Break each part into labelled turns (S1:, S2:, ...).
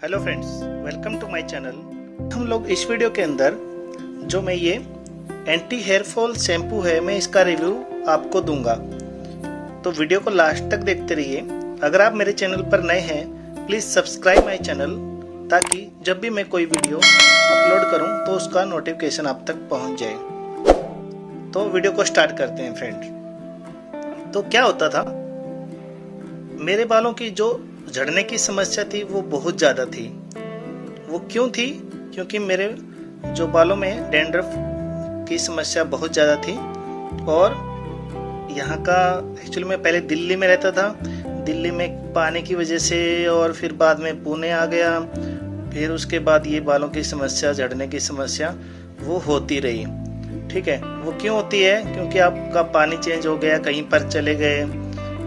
S1: Hello friends, welcome to my channel. हम लोग इस वीडियो के अंदर जो मैं ये एंटी हेयर फॉल शैम्पू है, मैं इसका रिव्यू आपको दूंगा, तो वीडियो को लास्ट तक देखते रहिए। अगर आप मेरे चैनल पर नए हैं प्लीज़ सब्सक्राइब माय चैनल, ताकि जब भी मैं कोई वीडियो अपलोड करूं तो उसका नोटिफिकेशन आप तक पहुंच जाए। तो वीडियो को स्टार्ट करते हैं फ्रेंड। तो क्या होता था, मेरे बालों की जो झड़ने की समस्या थी वो बहुत ज़्यादा थी। वो क्यों थी? क्योंकि मेरे जो बालों में डैंड्रफ की समस्या बहुत ज़्यादा थी। और यहाँ का एक्चुअली मैं पहले दिल्ली में रहता था, दिल्ली में पानी की वजह से, और फिर बाद में पुणे आ गया। फिर उसके बाद ये बालों की समस्या, झड़ने की समस्या वो होती रही। ठीक है, वो क्यों होती है? क्योंकि आपका पानी चेंज हो गया, कहीं पर चले गए,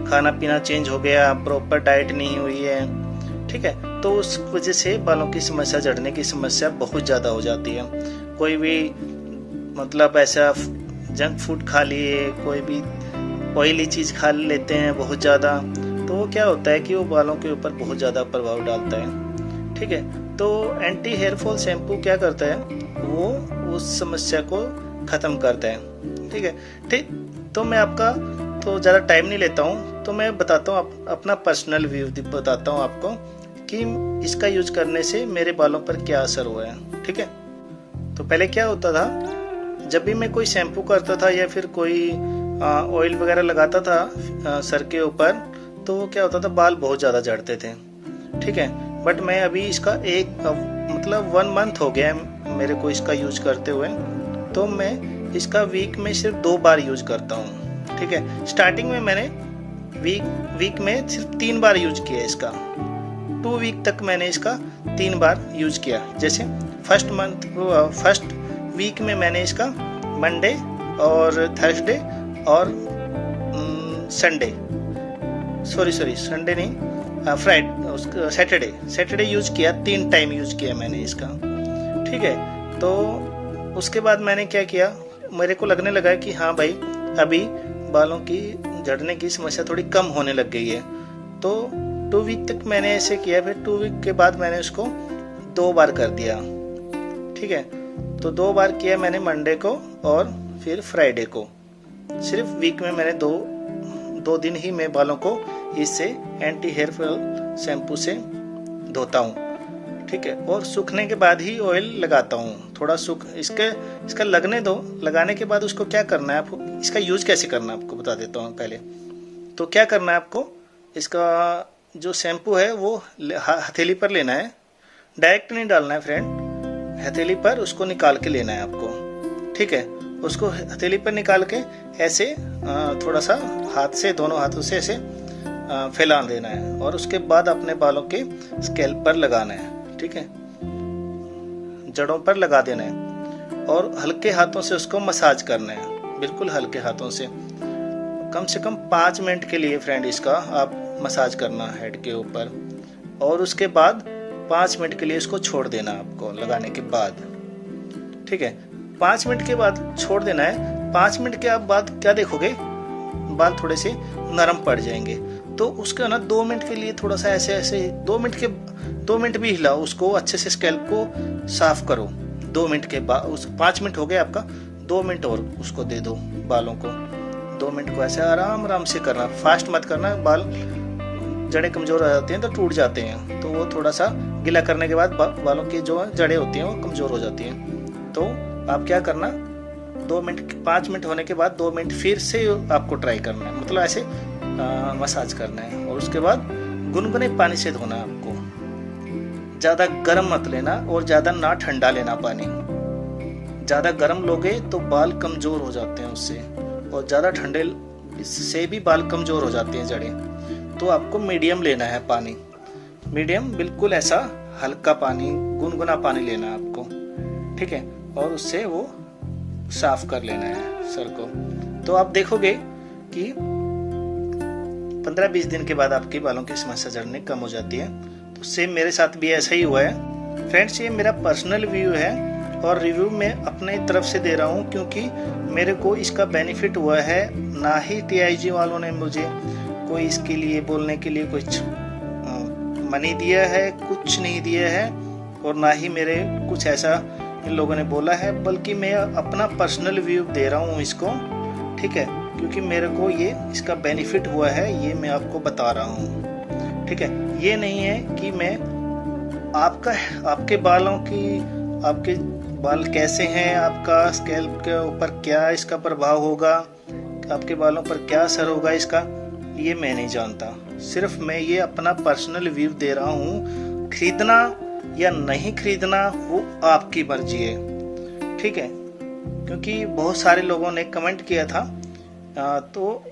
S1: खाना पीना चेंज हो गया, प्रॉपर डाइट नहीं हुई है। ठीक है, तो उस वजह से बालों की समस्या, झड़ने की समस्या बहुत ज़्यादा हो जाती है। कोई भी मतलब ऐसा जंक फूड खा लिए, कोई भी ऑयली चीज़ खा लेते हैं बहुत ज़्यादा, तो वो क्या होता है कि वो बालों के ऊपर बहुत ज़्यादा प्रभाव डालता है। ठीक है, तो एंटी हेयर फॉल शैम्पू क्या करता है, वो उस समस्या को ख़त्म करता है। ठीक है, ठीक। तो मैं आपका तो ज़्यादा टाइम नहीं लेता हूँ, तो मैं बताता हूँ अपना पर्सनल व्यू बताता हूँ आपको कि इसका यूज करने से मेरे बालों पर क्या असर हुआ है। ठीक है, तो पहले क्या होता था, जब भी मैं कोई शैम्पू करता था या फिर कोई ऑयल वगैरह लगाता था सर के ऊपर, तो क्या होता था, बाल बहुत ज़्यादा झड़ते थे। ठीक है, बट मैं अभी इसका मतलब 1 मंथ हो गया है मेरे को इसका यूज करते हुए, तो मैं इसका वीक में सिर्फ 2 बार यूज करता हूँ। ठीक है, स्टार्टिंग में मैंने वीक में सिर्फ 3 बार यूज किया इसका। 2 वीक तक मैंने इसका 3 बार यूज किया। जैसे फर्स्ट वीक में मैंने इसका मंडे और थर्सडे और संडे, संडे नहीं, फ्राइडे, सैटरडे यूज किया। 3 टाइम यूज किया मैंने इसका। ठीक है, तो उसके बाद मैंने क्या किया, मेरे को लगने लगा कि हाँ भाई, अभी बालों की झड़ने की समस्या थोड़ी कम होने लग गई है। तो 2 वीक तक मैंने ऐसे किया। फिर 2 वीक के बाद मैंने उसको 2 बार कर दिया। ठीक है, तो 2 बार किया मैंने, मंडे को और फिर फ्राइडे को। सिर्फ वीक में मैंने दो दिन ही मैं बालों को इससे एंटी हेयर फॉल शैम्पू से धोता हूँ। ठीक है, और सूखने के बाद ही ऑयल लगाता हूँ। थोड़ा इसका लगने दो। लगाने के बाद उसको क्या करना है, आपको इसका यूज कैसे करना है आपको बता देता हूँ पहले। तो क्या करना है आपको, इसका जो शैम्पू है वो हथेली पर लेना है, डायरेक्ट नहीं डालना है फ्रेंड, हथेली पर उसको निकाल के लेना है आपको। ठीक है, उसको हथेली पर निकाल के ऐसे थोड़ा सा हाथ से, दोनों हाथों से ऐसे फैला देना है, और उसके बाद अपने बालों के स्कैल्प पर लगाना है। ठीक है, जड़ों पर लगा देना है, और हल्के हाथों से उसको मसाज करना है, बिल्कुल हल्के हाथों से। कम से कम 5 मिनट के लिए फ्रेंड इसका आप मसाज करना हेड के ऊपर, और उसके बाद 5 मिनट के लिए इसको छोड़ देना आपको लगाने के बाद। ठीक है, 5 मिनट के बाद छोड़ देना है। 5 मिनट के बाद क्या देखोगे, बाल थोड़े से नरम पड़ जाएंगे। तो उसका ना 2 मिनट के लिए थोड़ा सा ऐसे 2 मिनट भी हिलाओ उसको, अच्छे से स्कैल्प को साफ करो। 2 मिनट के बाद, उस 5 मिनट हो गया आपका, 2 मिनट और उसको दे दो बालों को। 2 मिनट को ऐसे आराम आराम से करना, फास्ट मत करना, बाल जड़ें कमजोर हो जाती हैं तो टूट जाते हैं। तो वो थोड़ा सा गीला करने के बाद बालों की जो जड़ें होती हैं वो कमजोर हो जाती हैं। तो आप क्या करना, 5 मिनट होने के बाद 2 मिनट फिर से आपको ट्राई करना है, मतलब ऐसे मसाज करना है, और उसके बाद गुनगुने पानी से धोना है आपको। ज़्यादा गर्म मत लेना और ज़्यादा ना ठंडा लेना पानी। ज़्यादा गर्म लोगे तो बाल कमज़ोर हो जाते हैं उससे, और ज़्यादा ठंडे से भी बाल कमज़ोर हो जाते हैं जड़ें। तो आपको मीडियम लेना है पानी, मीडियम, बिल्कुल ऐसा हल्का पानी, गुनगुना पानी लेना है आपको। ठीक है, और उससे वो साफ कर लेना है सर को। तो आप देखोगे कि 15-20 दिन के बाद आपके बालों की समस्या झड़ने कम हो जाती है। तो सेम मेरे साथ भी ऐसा ही हुआ है फ्रेंड्स। ये मेरा पर्सनल व्यू है, और रिव्यू मैं अपने तरफ से दे रहा हूँ, क्योंकि मेरे को इसका बेनिफिट हुआ है। ना ही TIG वालों ने मुझे कोई इसके लिए बोलने के लिए कुछ मनी दिया है, कुछ नहीं दिया है, और ना ही मेरे कुछ ऐसा इन लोगों ने बोला है, बल्कि मैं अपना पर्सनल व्यू दे रहा हूँ इसको, ठीक है, क्योंकि मेरे को ये इसका बेनिफिट हुआ है, ये मैं आपको बता रहा हूँ, ठीक है। ये नहीं है कि मैं आपके बालों की, आपके बाल कैसे हैं, आपका स्कैल्प के ऊपर क्या इसका प्रभाव होगा, आपके बालों पर क्या असर होगा इसका, ये मैं नहीं जानता। सिर्फ मैं ये अपना पर्सनल व्यू दे रहा हूँ। खरीदना या नहीं खरीदना वो आपकी मर्जी है, ठीक है, क्योंकि बहुत सारे लोगों ने कमेंट किया था, तो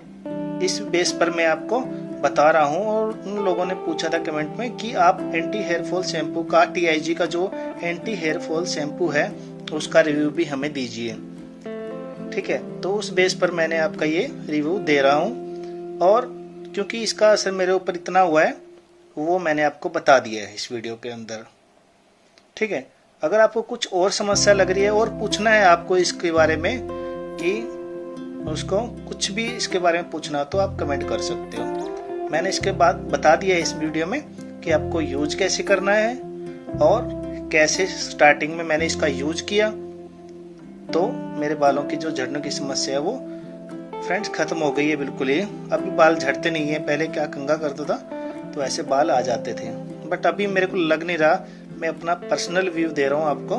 S1: इस बेस पर मैं आपको बता रहा हूँ। और उन लोगों ने पूछा था कमेंट में कि आप एंटी हेयर फॉल शैम्पू का, TIG का जो एंटी हेयर फॉल शैम्पू है उसका रिव्यू भी हमें दीजिए, ठीक है। तो उस बेस पर मैंने आपका ये रिव्यू दे रहा हूँ, और क्योंकि इसका असर मेरे ऊपर इतना हुआ है वो मैंने आपको बता दिया है इस वीडियो के अंदर, ठीक है। अगर आपको कुछ और समस्या लग रही है और पूछना है आपको इसके बारे में, कि उसको कुछ भी इसके बारे में पूछना तो आप कमेंट कर सकते हो। मैंने इसके बाद बता दिया है इस वीडियो में कि आपको यूज कैसे करना है और कैसे स्टार्टिंग में मैंने इसका यूज किया, तो मेरे बालों की जो झड़ने की समस्या है वो फ्रेंड्स खत्म हो गई है बिल्कुल ही। अभी बाल झड़ते नहीं है, पहले क्या कंघा करता था तो ऐसे बाल आ जाते थे, बट अभी मेरे को लग नहीं रहा। मैं अपना पर्सनल व्यू दे रहा हूँ आपको,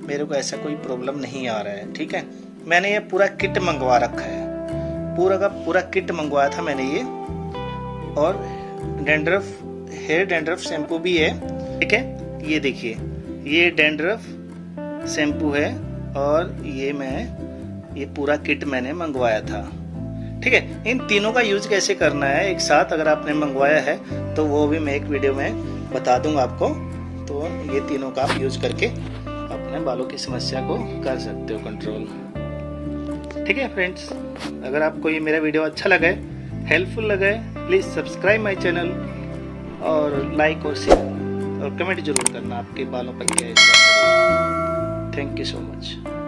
S1: मेरे को ऐसा कोई प्रॉब्लम नहीं आ रहा है, ठीक है। मैंने ये पूरा किट मंगवा रखा है, पूरा का पूरा किट मंगवाया था मैंने ये, और हेयर डैंड्रफ शैम्पू भी है, ठीक है। ये देखिए, ये डैंड्रफ शैम्पू है, और ये पूरा किट मैंने मंगवाया था, ठीक है। इन तीनों का यूज कैसे करना है एक साथ, अगर आपने मंगवाया है तो वो भी मैं एक वीडियो में बता दूंगा आपको। तो ये तीनों का आप यूज करके अपने बालों की समस्या को कर सकते हो कंट्रोल, ठीक है फ्रेंड्स। अगर आपको ये मेरा वीडियो अच्छा लगा है, हेल्पफुल लगा है, प्लीज़ सब्सक्राइब माय चैनल, और लाइक और शेयर और कमेंट जरूर करना आपके बालों पर क्या है। Thank you so much.